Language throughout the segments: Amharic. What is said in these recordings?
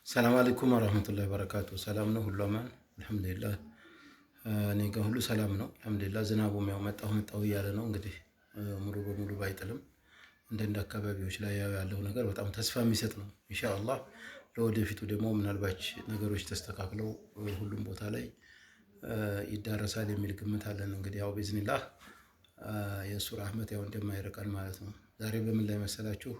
ሰላም አለይኩም ወራህመቱላሂ ወበረካቱ። ሰላም ነው፣ ሁሉ አማን አልሐምዱሊላህ። እኔ ጋር ሁሉ ሰላም ነው አልሐምዱሊላህ። ዝናቡም ያው መጣሁ እያለ ነው እንግዲህ ሙሉ በሙሉ ባይጥልም እንደንደ አካባቢዎች ላይ ያለው ነገር በጣም ተስፋ የሚሰጥ ነው። ኢንሻአላህ ለወደፊቱ ደግሞ ምናልባት ነገሮች ተስተካክለው ሁሉም ቦታ ላይ ይዳረሳል የሚል ግምት አለን። እንግዲህ ያው ቢዝኒላህ የእሱ ረህመት ያው እንደማይርቀን ማለት ነው። ዛሬ በምን ላይ መሰላችሁ?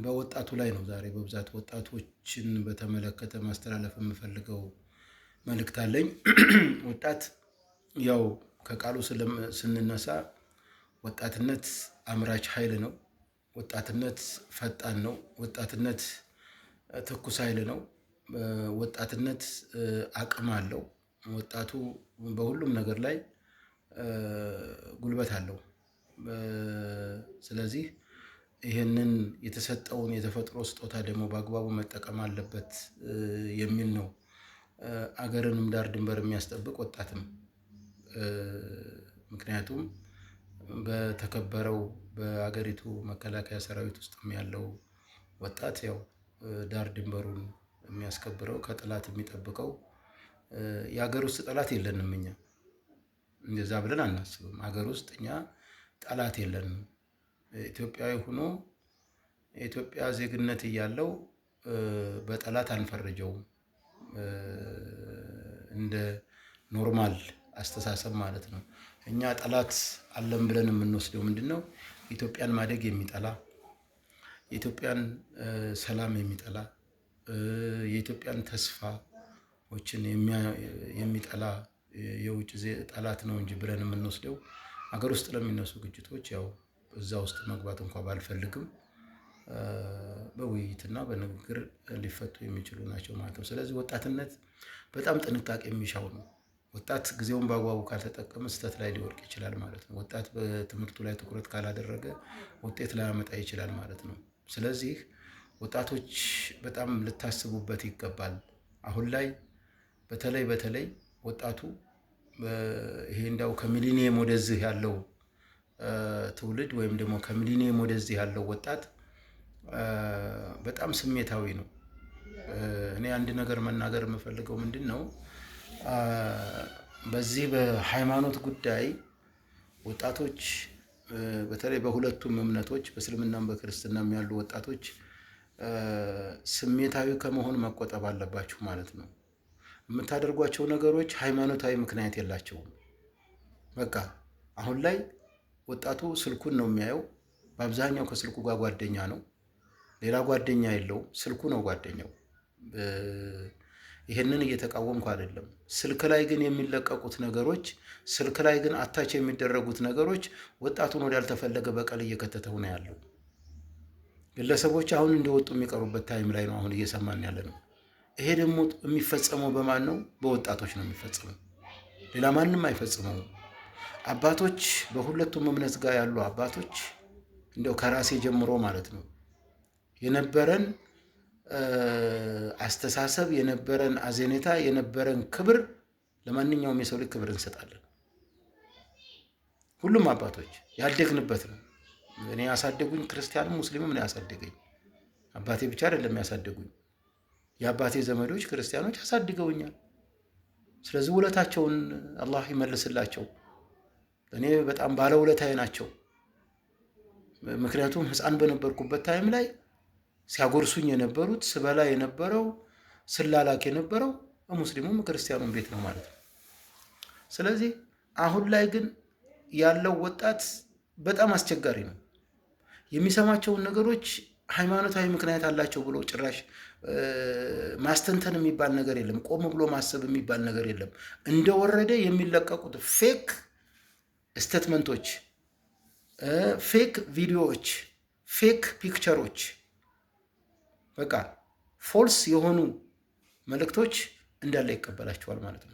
በወጣቱ ላይ ነው ዛሬ በብዛት ወጣቶችን በተመለከተ ማስተላለፍ የምፈልገው መልእክት አለኝ። ወጣት ያው ከቃሉ ስንነሳ ወጣትነት አምራች ኃይል ነው። ወጣትነት ፈጣን ነው። ወጣትነት ትኩስ ኃይል ነው። ወጣትነት አቅም አለው። ወጣቱ በሁሉም ነገር ላይ ጉልበት አለው። ስለዚህ ይህንን የተሰጠውን የተፈጥሮ ስጦታ ደግሞ በአግባቡ መጠቀም አለበት የሚል ነው። አገርንም ዳር ድንበር የሚያስጠብቅ ወጣትም ምክንያቱም በተከበረው በአገሪቱ መከላከያ ሰራዊት ውስጥም ያለው ወጣት ያው ዳር ድንበሩን የሚያስከብረው ከጠላት የሚጠብቀው የሀገር ውስጥ ጠላት የለንም። እኛ እንደዛ ብለን አናስብም። ሀገር ውስጥ እኛ ጠላት የለንም። ኢትዮጵያዊ ሆኖ የኢትዮጵያ ዜግነት እያለው በጠላት አንፈርጀውም። እንደ ኖርማል አስተሳሰብ ማለት ነው። እኛ ጠላት አለን ብለን የምንወስደው ምንድነው? ኢትዮጵያን ማደግ የሚጠላ የኢትዮጵያን ሰላም የሚጠላ የኢትዮጵያን ተስፋዎችን የሚጠላ የውጭ ጠላት ነው እንጂ ብለን የምንወስደው ሀገር ውስጥ ለሚነሱ ግጭቶች ያው እዛ ውስጥ መግባት እንኳን ባልፈልግም በውይይትና በንግግር ሊፈቱ የሚችሉ ናቸው ማለት ነው። ስለዚህ ወጣትነት በጣም ጥንቃቄ የሚሻው ነው። ወጣት ጊዜውን በአግባቡ ካልተጠቀመ ስህተት ላይ ሊወድቅ ይችላል ማለት ነው። ወጣት በትምህርቱ ላይ ትኩረት ካላደረገ ውጤት ላያመጣ ይችላል ማለት ነው። ስለዚህ ወጣቶች በጣም ልታስቡበት ይገባል። አሁን ላይ በተለይ ወጣቱ ይሄ እንዳው ከሚሊኒየም ወደዚህ ያለው ትውልድ ወይም ደግሞ ከሚሊኒየም ወደዚህ ያለው ወጣት በጣም ስሜታዊ ነው። እኔ አንድ ነገር መናገር የምፈልገው ምንድነው? በዚህ በሃይማኖት ጉዳይ ወጣቶች በተለይ በሁለቱም እምነቶች በእስልምናም በክርስትናም ያሉ ወጣቶች ስሜታዊ ከመሆን መቆጠብ አለባችሁ ማለት ነው። የምታደርጓቸው ነገሮች ሃይማኖታዊ ምክንያት የላቸውም። በቃ አሁን ላይ ወጣቱ ስልኩን ነው የሚያየው። በአብዛኛው ከስልኩ ጋር ጓደኛ ነው። ሌላ ጓደኛ የለውም። ስልኩ ነው ጓደኛው። ይሄንን እየተቃወምኩ አይደለም። ስልክ ላይ ግን የሚለቀቁት ነገሮች፣ ስልክ ላይ ግን አታች የሚደረጉት ነገሮች ወጣቱን ወዳልተፈለገ በቀል እየከተተው ነው ያለው። ግለሰቦች አሁን እንደወጡ የሚቀሩበት ታይም ላይ ነው አሁን እየሰማን ያለ ነው። ይሄ ደግሞ የሚፈጸመው በማን ነው? በወጣቶች ነው የሚፈጸመው። ሌላ ማንም አይፈጽመውም። አባቶች በሁለቱም እምነት ጋር ያሉ አባቶች እንደው ከራሴ ጀምሮ ማለት ነው የነበረን አስተሳሰብ የነበረን አዘኔታ የነበረን ክብር ለማንኛውም የሰው ልጅ ክብር እንሰጣለን። ሁሉም አባቶች ያደግንበት ነው። እኔ ያሳደጉኝ ክርስቲያንም ሙስሊምም ነው ያሳደገኝ። አባቴ ብቻ አይደለም ያሳደጉኝ፣ የአባቴ ዘመዶች ክርስቲያኖች ያሳድገውኛል። ስለዚህ ውለታቸውን አላህ ይመልስላቸው። እኔ በጣም ባለውለታዬ ናቸው። ምክንያቱም ሕፃን በነበርኩበት ታይም ላይ ሲያጎርሱኝ የነበሩት ስበላ የነበረው ስላላክ የነበረው ሙስሊሙም ክርስቲያኑም ቤት ነው ማለት ነው። ስለዚህ አሁን ላይ ግን ያለው ወጣት በጣም አስቸጋሪ ነው። የሚሰማቸውን ነገሮች ሃይማኖታዊ ምክንያት አላቸው ብሎ ጭራሽ ማስተንተን የሚባል ነገር የለም። ቆም ብሎ ማሰብ የሚባል ነገር የለም። እንደወረደ የሚለቀቁት ፌክ ስቴትመንቶች፣ ፌክ ቪዲዮዎች፣ ፌክ ፒክቸሮች፣ በቃ ፎልስ የሆኑ መልእክቶች እንዳለ ይቀበላቸዋል ማለት ነው።